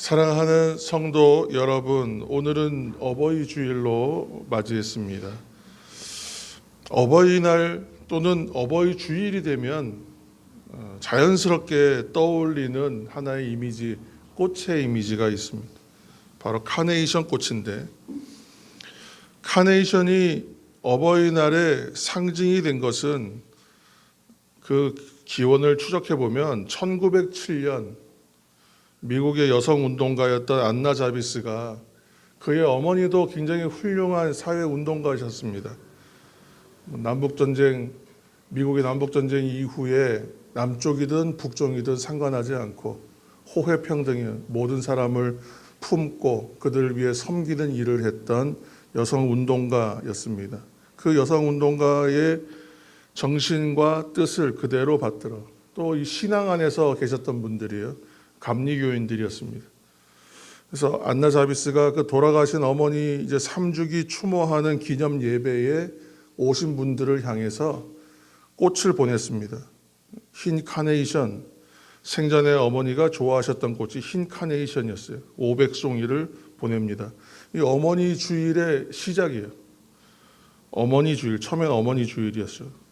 사랑하는 성도 여러분, 오늘은 어버이 주일로 맞이했습니다. 어버이날 또는 어버이 주일이 되면 자연스럽게 떠올리는 하나의 이미지, 꽃의 이미지가 있습니다. 바로 카네이션 꽃인데, 카네이션이 어버이날의 상징이 된 것은 그 기원을 추적해 보면 1907년 미국의 여성 운동가였던 안나 자비스가, 그의 어머니도 굉장히 훌륭한 사회 운동가셨습니다. 남북전쟁, 미국의 남북전쟁 이후에 남쪽이든 북쪽이든 상관하지 않고 호혜평등의 모든 사람을 품고 그들을 위해 섬기는 일을 했던 여성 운동가였습니다. 그 여성 운동가의 정신과 뜻을 그대로 받들어 또 이 신앙 안에서 계셨던 분들이에요. 감리교인들이었습니다. 그래서 안나 자비스가 그 돌아가신 어머니 이제 3주기 추모하는 기념 예배에 오신 분들을 향해서 꽃을 보냈습니다. 흰 카네이션, 생전에 어머니가 좋아하셨던 꽃이 흰 카네이션이었어요. 500송이를 보냅니다. 이 어머니 주일의 시작이에요. 어머니 주일, 처음엔 어머니 주일이었어요.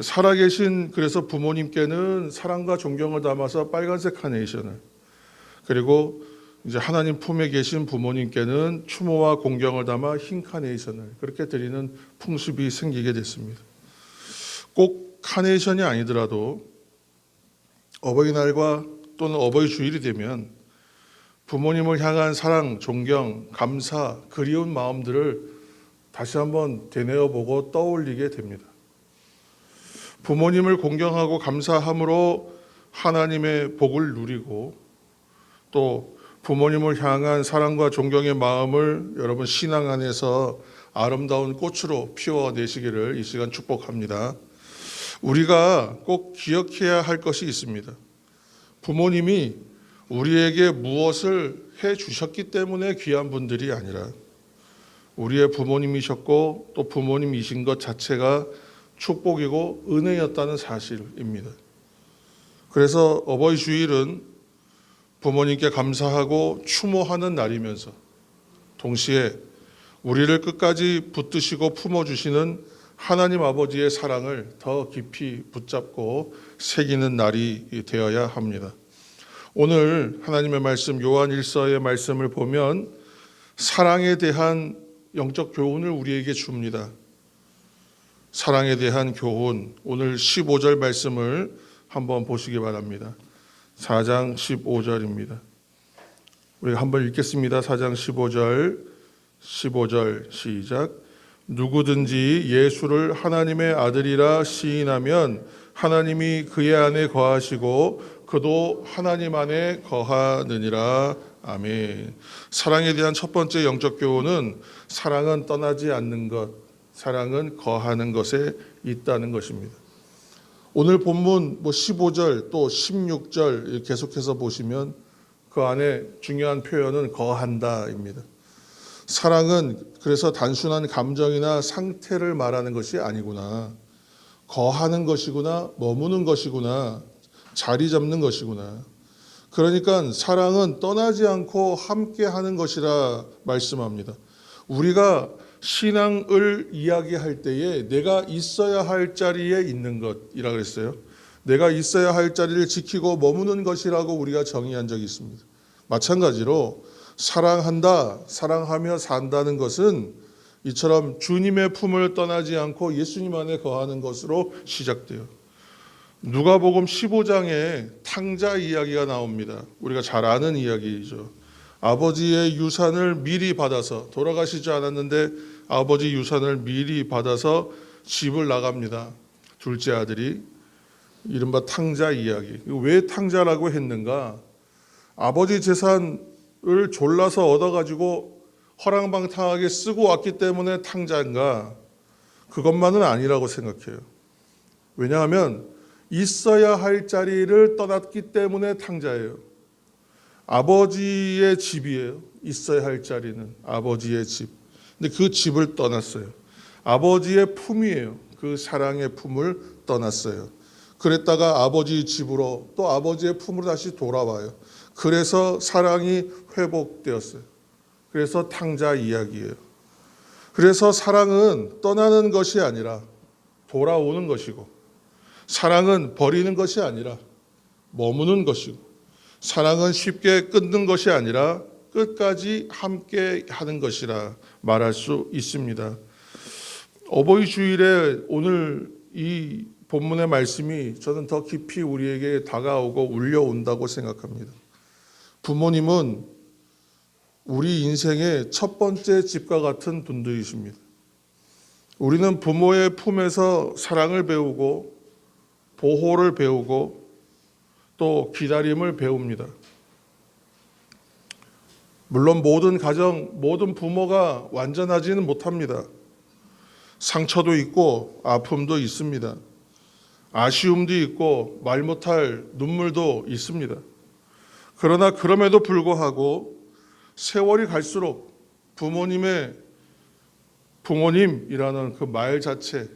살아계신 그래서 부모님께는 사랑과 존경을 담아서 빨간색 카네이션을, 그리고 이제 하나님 품에 계신 부모님께는 추모와 공경을 담아 흰 카네이션을 그렇게 드리는 풍습이 생기게 됐습니다. 꼭 카네이션이 아니더라도 어버이날과 또는 어버이 주일이 되면 부모님을 향한 사랑, 존경, 감사, 그리운 마음들을 다시 한번 되뇌어보고 떠올리게 됩니다. 부모님을 공경하고 감사함으로 하나님의 복을 누리고, 또 부모님을 향한 사랑과 존경의 마음을 여러분 신앙 안에서 아름다운 꽃으로 피워내시기를 이 시간 축복합니다. 우리가 꼭 기억해야 할 것이 있습니다. 부모님이 우리에게 무엇을 해 주셨기 때문에 귀한 분들이 아니라 우리의 부모님이셨고 또 부모님이신 것 자체가 축복이고 은혜였다는 사실입니다. 그래서 어버이 주일은 부모님께 감사하고 추모하는 날이면서 동시에 우리를 끝까지 붙드시고 품어주시는 하나님 아버지의 사랑을 더 깊이 붙잡고 새기는 날이 되어야 합니다. 오늘 하나님의 말씀 요한 1서의 말씀을 보면 사랑에 대한 영적 교훈을 우리에게 줍니다. 사랑에 대한 교훈, 오늘 15절 말씀을 한번 보시기 바랍니다. 4장 15절입니다. 우리가 한번 읽겠습니다. 4장 15절 시작. 누구든지 예수를 하나님의 아들이라 시인하면 하나님이 그의 안에 거하시고 그도 하나님 안에 거하느니라. 아멘. 사랑에 대한 첫 번째 영적 교훈은 사랑은 떠나지 않는 것, 사랑은 거하는 것에 있다는 것입니다. 오늘 본문 15절 또 16절 계속해서 보시면 그 안에 중요한 표현은 거한다입니다. 사랑은 그래서 단순한 감정이나 상태를 말하는 것이 아니구나. 거하는 것이구나. 머무는 것이구나. 자리 잡는 것이구나. 그러니까 사랑은 떠나지 않고 함께하는 것이라 말씀합니다. 우리가 신앙을 이야기할 때에 내가 있어야 할 자리에 있는 것이라 그랬어요. 내가 있어야 할 자리를 지키고 머무는 것이라고 우리가 정의한 적이 있습니다. 마찬가지로 사랑한다, 사랑하며 산다는 것은 이처럼 주님의 품을 떠나지 않고 예수님 안에 거하는 것으로 시작돼요. 누가복음 15장에 탕자 이야기가 나옵니다. 우리가 잘 아는 이야기이죠. 아버지의 유산을 미리 받아서, 돌아가시지 않았는데 아버지 유산을 미리 받아서 집을 나갑니다. 둘째 아들이. 이른바 탕자 이야기. 왜 탕자라고 했는가? 아버지 재산을 졸라서 얻어가지고 허랑방탕하게 쓰고 왔기 때문에 탕자인가? 그것만은 아니라고 생각해요. 왜냐하면 있어야 할 자리를 떠났기 때문에 탕자예요. 아버지의 집이에요. 있어야 할 자리는 아버지의 집. 근데 그 집을 떠났어요. 아버지의 품이에요. 그 사랑의 품을 떠났어요. 그랬다가 아버지 집으로 또 아버지의 품으로 다시 돌아와요. 그래서 사랑이 회복되었어요. 그래서 탕자 이야기예요. 그래서 사랑은 떠나는 것이 아니라 돌아오는 것이고, 사랑은 버리는 것이 아니라 머무는 것이고, 사랑은 쉽게 끊는 것이 아니라 끝까지 함께 하는 것이라 말할 수 있습니다. 어버이 주일에 오늘 이 본문의 말씀이 저는 더 깊이 우리에게 다가오고 울려온다고 생각합니다. 부모님은 우리 인생의 첫 번째 집과 같은 분들이십니다. 우리는 부모의 품에서 사랑을 배우고 보호를 배우고 또 기다림을 배웁니다. 물론 모든 가정, 모든 부모가 완전하지는 못합니다. 상처도 있고 아픔도 있습니다. 아쉬움도 있고 말 못할 눈물도 있습니다. 그러나 그럼에도 불구하고 세월이 갈수록 부모님이라는 그 말 자체,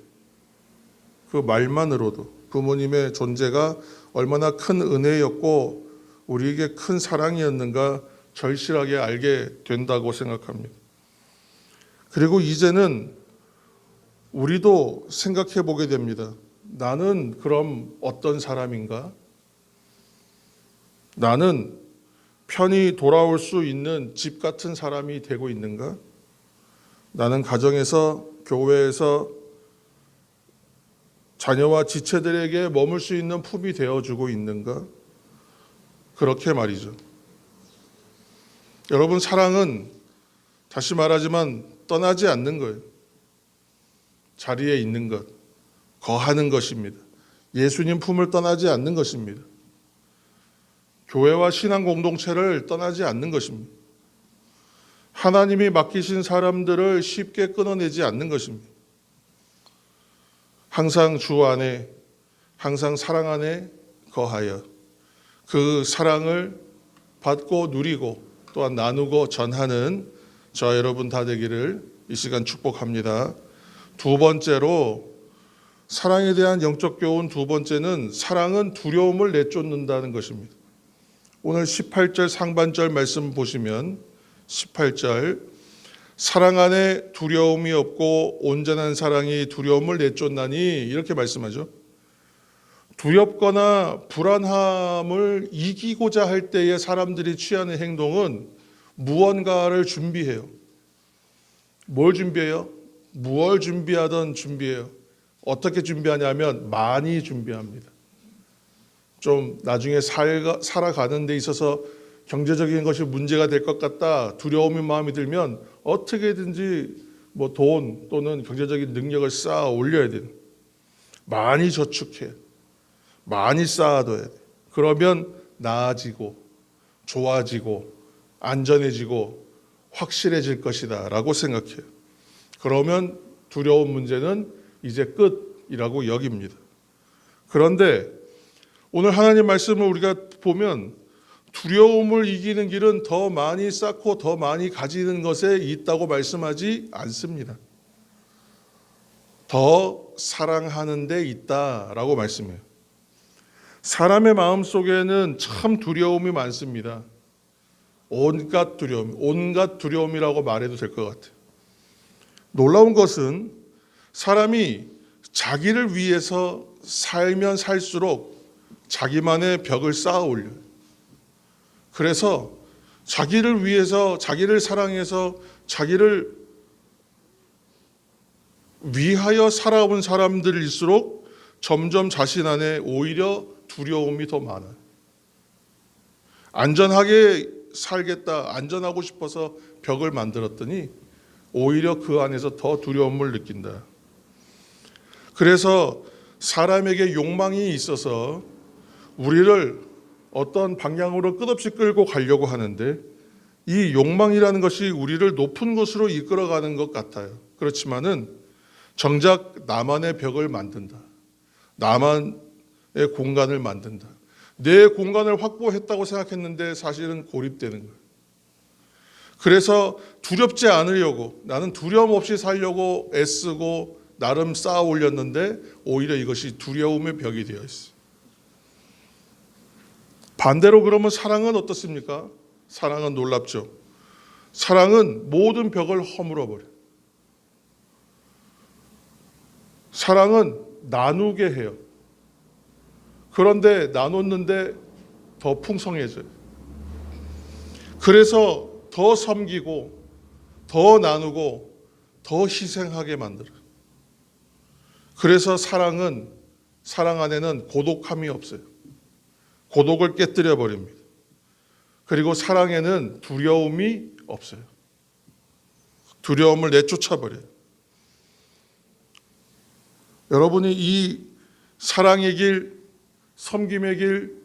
그 말만으로도 부모님의 존재가 얼마나 큰 은혜였고 우리에게 큰 사랑이었는가 절실하게 알게 된다고 생각합니다. 그리고 이제는 우리도 생각해 보게 됩니다. 나는 그럼 어떤 사람인가? 나는 편히 돌아올 수 있는 집 같은 사람이 되고 있는가? 나는 가정에서, 교회에서 자녀와 지체들에게 머물 수 있는 품이 되어주고 있는가? 그렇게 말이죠. 여러분, 사랑은 다시 말하지만 떠나지 않는 거예요. 자리에 있는 것, 거하는 것입니다. 예수님 품을 떠나지 않는 것입니다. 교회와 신앙 공동체를 떠나지 않는 것입니다. 하나님이 맡기신 사람들을 쉽게 끊어내지 않는 것입니다. 항상 주 안에, 항상 사랑 안에 거하여 그 사랑을 받고 누리고 또한 나누고 전하는 저 여러분 다 되기를 이 시간 축복합니다. 두 번째로, 사랑에 대한 영적 교훈 두 번째는 사랑은 두려움을 내쫓는다는 것입니다. 오늘 18절 상반절 말씀 보시면 18절, 사랑 안에 두려움이 없고 온전한 사랑이 두려움을 내쫓나니, 이렇게 말씀하죠. 두렵거나 불안함을 이기고자 할 때에 사람들이 취하는 행동은 무언가를 준비해요. 뭘 준비해요? 무얼 준비하던 준비해요. 어떻게 준비하냐면 많이 준비합니다. 좀 나중에 살아가는 데 있어서 경제적인 것이 문제가 될 것 같다, 두려움이 마음이 들면 어떻게든지 돈 또는 경제적인 능력을 쌓아 올려야 돼요. 많이 저축해, 많이 쌓아둬야 돼. 그러면 나아지고 좋아지고 안전해지고 확실해질 것이다 라고 생각해요. 그러면 두려운 문제는 이제 끝이라고 여깁니다. 그런데 오늘 하나님 말씀을 우리가 보면 두려움을 이기는 길은 더 많이 쌓고 더 많이 가지는 것에 있다고 말씀하지 않습니다. 더 사랑하는 데 있다라고 말씀해요. 사람의 마음 속에는 참 두려움이 많습니다. 온갖 두려움이라고 말해도 될 것 같아요. 놀라운 것은 사람이 자기를 위해서 살면 살수록 자기만의 벽을 쌓아 올려요. 그래서 자기를 위해서, 자기를 사랑해서, 자기를 위하여 살아온 사람들일수록 점점 자신 안에 오히려 두려움이 더 많아요. 안전하게 살겠다, 안전하고 싶어서 벽을 만들었더니 오히려 그 안에서 더 두려움을 느낀다. 그래서 사람에게 욕망이 있어서 우리를 어떤 방향으로 끝없이 끌고 가려고 하는데, 이 욕망이라는 것이 우리를 높은 곳으로 이끌어가는 것 같아요. 그렇지만은 정작 나만의 벽을 만든다, 나만의 공간을 만든다, 내 공간을 확보했다고 생각했는데 사실은 고립되는 거예요. 그래서 두렵지 않으려고, 나는 두려움 없이 살려고 애쓰고 나름 쌓아 올렸는데 오히려 이것이 두려움의 벽이 되어 있어요. 반대로 그러면 사랑은 어떻습니까? 사랑은 놀랍죠. 사랑은 모든 벽을 허물어버려요. 사랑은 나누게 해요. 그런데 나눴는데 더 풍성해져요. 그래서 더 섬기고 더 나누고 더 희생하게 만들어요. 그래서 사랑 안에는 고독함이 없어요. 고독을 깨뜨려 버립니다. 그리고 사랑에는 두려움이 없어요. 두려움을 내쫓아 버려요. 여러분이 이 사랑의 길, 섬김의 길,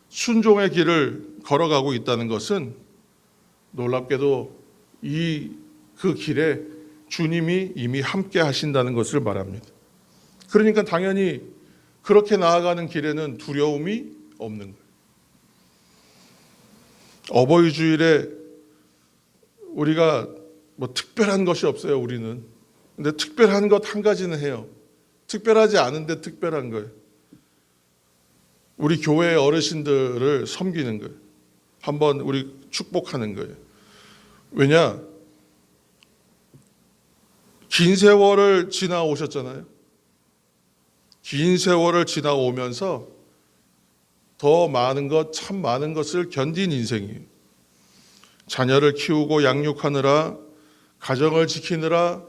순종의 길을 걸어가고 있다는 것은 놀랍게도 그 길에 주님이 이미 함께 하신다는 것을 말합니다. 그러니까 당연히 그렇게 나아가는 길에는 두려움이 없는 거예요. 어버이 주일에 우리가 특별한 것이 없어요, 우리는. 근데 특별한 것 한 가지는 해요. 특별하지 않은데 특별한 거예요. 우리 교회 어르신들을 섬기는 거예요. 한번 우리 축복하는 거예요. 왜냐? 긴 세월을 지나오셨잖아요. 긴 세월을 지나오면서 더 많은 것, 참 많은 것을 견딘 인생이에요. 자녀를 키우고 양육하느라, 가정을 지키느라,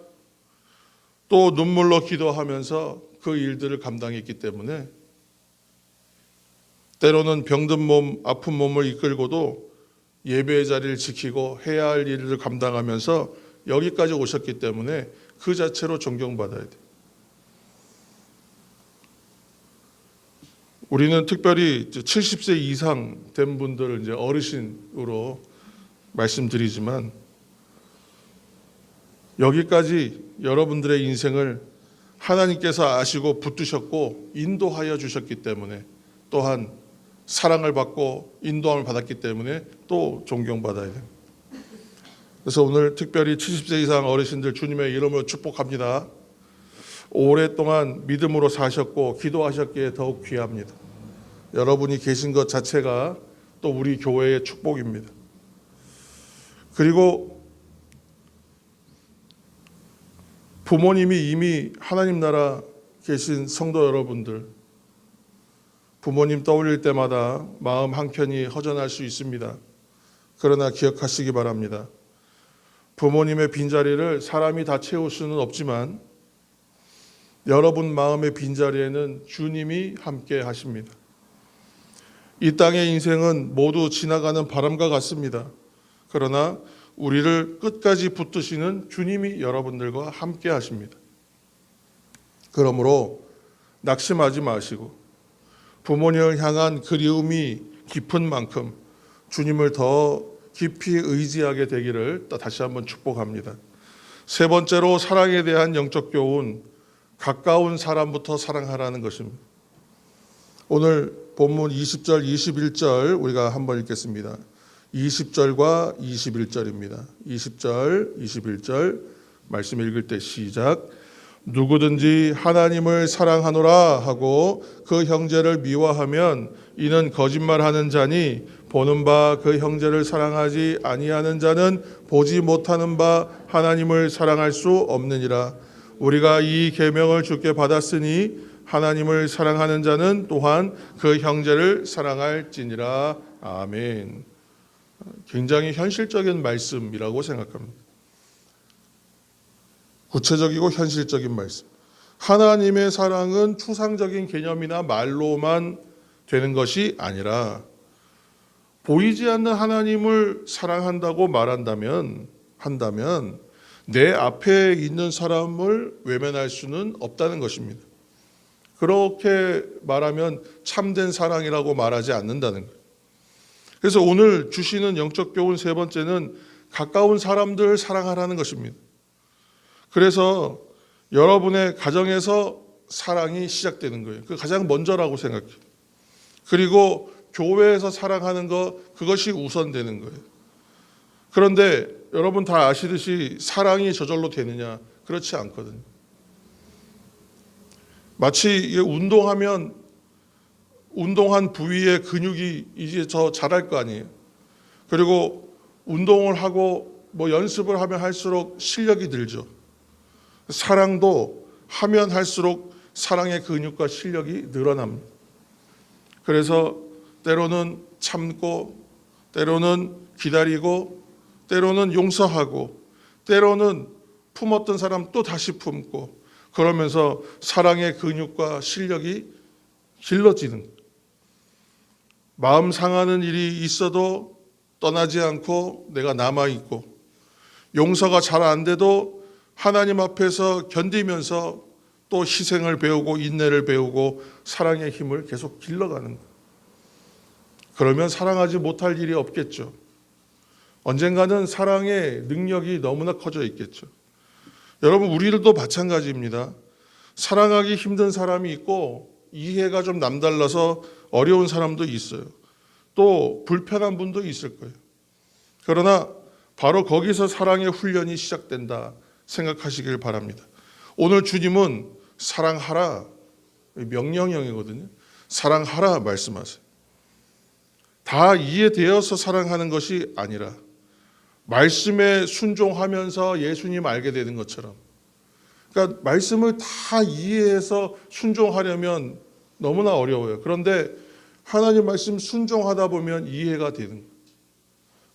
또 눈물로 기도하면서 그 일들을 감당했기 때문에 때로는 병든 몸, 아픈 몸을 이끌고도 예배의 자리를 지키고 해야 할 일을 감당하면서 여기까지 오셨기 때문에 그 자체로 존경받아야 돼요. 우리는 특별히 70세 이상 된 분들을 이제 어르신으로 말씀드리지만 여기까지 여러분들의 인생을 하나님께서 아시고 붙드셨고 인도하여 주셨기 때문에 또한 사랑을 받고 인도함을 받았기 때문에 또 존경받아야 돼요. 그래서 오늘 특별히 70세 이상 어르신들 주님의 이름으로 축복합니다. 오랫동안 믿음으로 사셨고 기도하셨기에 더욱 귀합니다. 여러분이 계신 것 자체가 또 우리 교회의 축복입니다. 그리고 부모님이 이미 하나님 나라 계신 성도 여러분들, 부모님 떠올릴 때마다 마음 한켠이 허전할 수 있습니다. 그러나 기억하시기 바랍니다. 부모님의 빈자리를 사람이 다 채울 수는 없지만 여러분 마음의 빈자리에는 주님이 함께 하십니다. 이 땅의 인생은 모두 지나가는 바람과 같습니다. 그러나 우리를 끝까지 붙드시는 주님이 여러분들과 함께 하십니다. 그러므로 낙심하지 마시고 부모님을 향한 그리움이 깊은 만큼 주님을 더 깊이 의지하게 되기를 다시 한번 축복합니다. 세 번째로 사랑에 대한 영적 교훈, 가까운 사람부터 사랑하라는 것입니다. 오늘 본문 20절, 21절 우리가 한번 읽겠습니다. 20절과 21절입니다. 20절, 21절 말씀 읽을 때 시작. 누구든지 하나님을 사랑하노라 하고 그 형제를 미워하면 이는 거짓말하는 자니 보는 바 그 형제를 사랑하지 아니하는 자는 보지 못하는 바 하나님을 사랑할 수 없느니라. 우리가 이 계명을 주께 받았으니 하나님을 사랑하는 자는 또한 그 형제를 사랑할지니라. 아멘. 굉장히 현실적인 말씀이라고 생각합니다. 구체적이고 현실적인 말씀. 하나님의 사랑은 추상적인 개념이나 말로만 되는 것이 아니라 보이지 않는 하나님을 사랑한다고 한다면 내 앞에 있는 사람을 외면할 수는 없다는 것입니다. 그렇게 말하면 참된 사랑이라고 말하지 않는다는 거예요. 그래서 오늘 주시는 영적 교훈 세 번째는 가까운 사람들을 사랑하라는 것입니다. 그래서 여러분의 가정에서 사랑이 시작되는 거예요. 그 가장 먼저라고 생각해요. 그리고 교회에서 사랑하는 것, 그것이 우선되는 거예요. 그런데 여러분 다 아시듯이 사랑이 저절로 되느냐? 그렇지 않거든요. 마치 운동하면 운동한 부위의 근육이 이제 더 자랄 거 아니에요. 그리고 운동을 하고 연습을 하면 할수록 실력이 늘죠. 사랑도 하면 할수록 사랑의 근육과 실력이 늘어납니다. 그래서 때로는 참고, 때로는 기다리고, 때로는 용서하고, 때로는 품었던 사람 또 다시 품고, 그러면서 사랑의 근육과 실력이 길러지는, 마음 상하는 일이 있어도 떠나지 않고 내가 남아있고, 용서가 잘 안 돼도 하나님 앞에서 견디면서 또 희생을 배우고 인내를 배우고 사랑의 힘을 계속 길러가는 거예요. 그러면 사랑하지 못할 일이 없겠죠. 언젠가는 사랑의 능력이 너무나 커져 있겠죠. 여러분, 우리들도 마찬가지입니다. 사랑하기 힘든 사람이 있고 이해가 좀 남달라서 어려운 사람도 있어요. 또 불편한 분도 있을 거예요. 그러나 바로 거기서 사랑의 훈련이 시작된다 생각하시길 바랍니다. 오늘 주님은 사랑하라, 명령형이거든요. 사랑하라 말씀하세요. 다 이해되어서 사랑하는 것이 아니라 말씀에 순종하면서 예수님 알게 되는 것처럼, 그러니까 말씀을 다 이해해서 순종하려면 너무나 어려워요. 그런데 하나님 말씀 순종하다 보면 이해가 되는 거예요.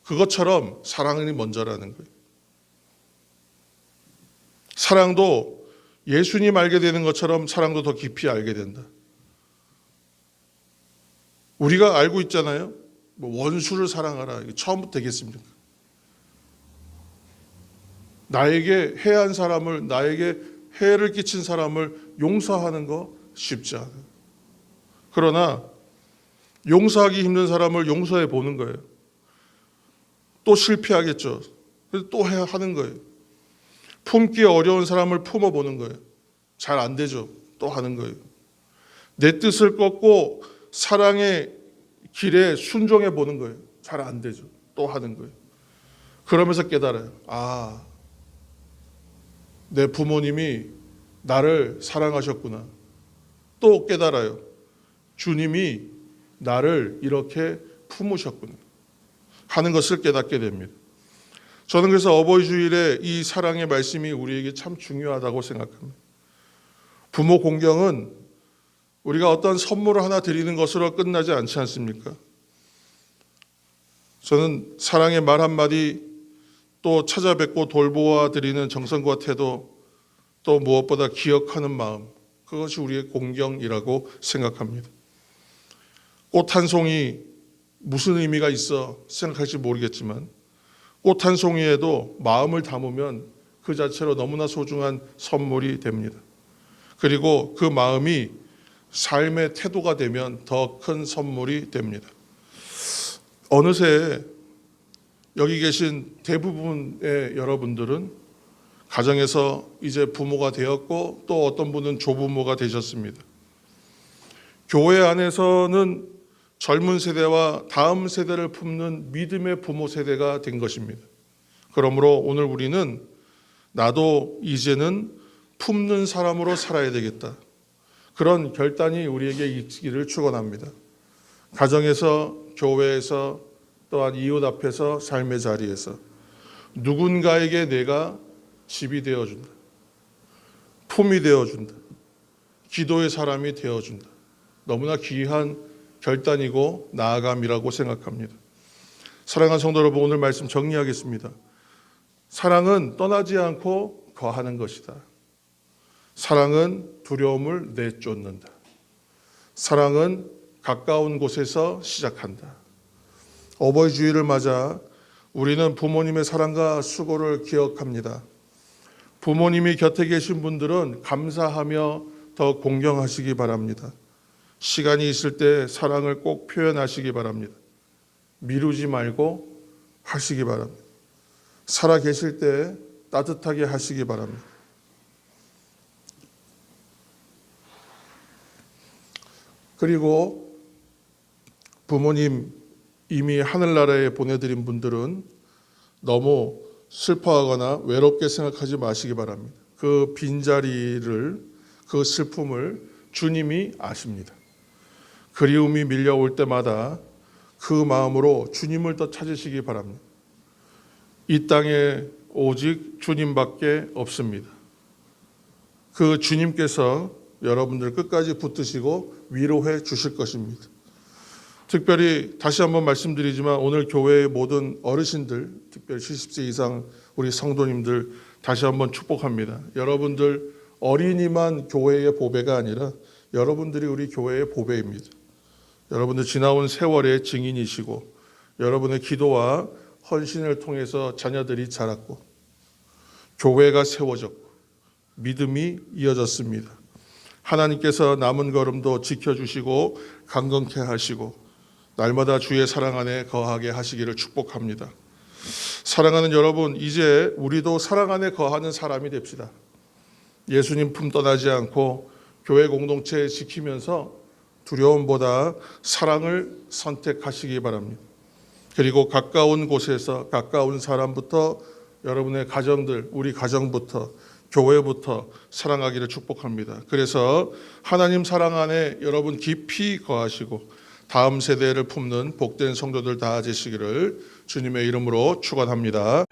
그것처럼 사랑이 먼저라는 거예요. 사랑도 예수님 알게 되는 것처럼 사랑도 더 깊이 알게 된다. 우리가 알고 있잖아요. 원수를 사랑하라. 이게 처음부터 되겠습니까? 나에게 해한 사람을, 나에게 해를 끼친 사람을 용서하는 거 쉽지 않아요. 그러나 용서하기 힘든 사람을 용서해 보는 거예요. 또 실패하겠죠. 그래서 또 하는 거예요. 품기 어려운 사람을 품어보는 거예요. 잘 안 되죠. 또 하는 거예요. 내 뜻을 꺾고 사랑의 길에 순종해 보는 거예요. 잘 안 되죠. 또 하는 거예요. 그러면서 깨달아요. 아, 내 부모님이 나를 사랑하셨구나. 또 깨달아요. 주님이 나를 이렇게 품으셨구나 하는 것을 깨닫게 됩니다. 저는 그래서 어버이 주일에 이 사랑의 말씀이 우리에게 참 중요하다고 생각합니다. 부모 공경은 우리가 어떤 선물을 하나 드리는 것으로 끝나지 않지 않습니까? 저는 사랑의 말 한마디, 또 찾아뵙고 돌보아 드리는 정성과 태도, 또 무엇보다 기억하는 마음, 그것이 우리의 공경이라고 생각합니다. 꽃 한 송이 무슨 의미가 있어 생각할지 모르겠지만 꽃 한 송이에도 마음을 담으면 그 자체로 너무나 소중한 선물이 됩니다. 그리고 그 마음이 삶의 태도가 되면 더 큰 선물이 됩니다. 어느새 여기 계신 대부분의 여러분들은 가정에서 이제 부모가 되었고 또 어떤 분은 조부모가 되셨습니다. 교회 안에서는 젊은 세대와 다음 세대를 품는 믿음의 부모 세대가 된 것입니다. 그러므로 오늘 우리는 나도 이제는 품는 사람으로 살아야 되겠다. 그런 결단이 우리에게 있기를 축원합니다. 가정에서, 교회에서, 또한 이웃 앞에서, 삶의 자리에서 누군가에게 내가 집이 되어준다. 품이 되어준다. 기도의 사람이 되어준다. 너무나 귀한 결단이고 나아감이라고 생각합니다. 사랑하는 성도 여러분, 오늘 말씀 정리하겠습니다. 사랑은 떠나지 않고 거하는 것이다. 사랑은 두려움을 내쫓는다. 사랑은 가까운 곳에서 시작한다. 어버이 주일을 맞아 우리는 부모님의 사랑과 수고를 기억합니다. 부모님이 곁에 계신 분들은 감사하며 더 공경하시기 바랍니다. 시간이 있을 때 사랑을 꼭 표현하시기 바랍니다. 미루지 말고 하시기 바랍니다. 살아 계실 때 따뜻하게 하시기 바랍니다. 그리고 부모님 이미 하늘나라에 보내드린 분들은 너무 슬퍼하거나 외롭게 생각하지 마시기 바랍니다. 그 빈자리를, 그 슬픔을 주님이 아십니다. 그리움이 밀려올 때마다 그 마음으로 주님을 더 찾으시기 바랍니다. 이 땅에 오직 주님밖에 없습니다. 그 주님께서 여러분들 끝까지 붙드시고 위로해 주실 것입니다. 특별히 다시 한번 말씀드리지만 오늘 교회의 모든 어르신들, 특별히 70세 이상 우리 성도님들 다시 한번 축복합니다. 여러분들 어린이만 교회의 보배가 아니라 여러분들이 우리 교회의 보배입니다. 여러분들 지나온 세월의 증인이시고 여러분의 기도와 헌신을 통해서 자녀들이 자랐고 교회가 세워졌고 믿음이 이어졌습니다. 하나님께서 남은 걸음도 지켜주시고 강건케 하시고 날마다 주의 사랑 안에 거하게 하시기를 축복합니다. 사랑하는 여러분, 이제 우리도 사랑 안에 거하는 사람이 됩시다. 예수님 품 떠나지 않고 교회 공동체 지키면서 두려움보다 사랑을 선택하시기 바랍니다. 그리고 가까운 곳에서 가까운 사람부터 여러분의 가정들, 우리 가정부터 교회부터 사랑하기를 축복합니다. 그래서 하나님 사랑 안에 여러분 깊이 거하시고 다음 세대를 품는 복된 성도들 다 되시기를 주님의 이름으로 축원합니다.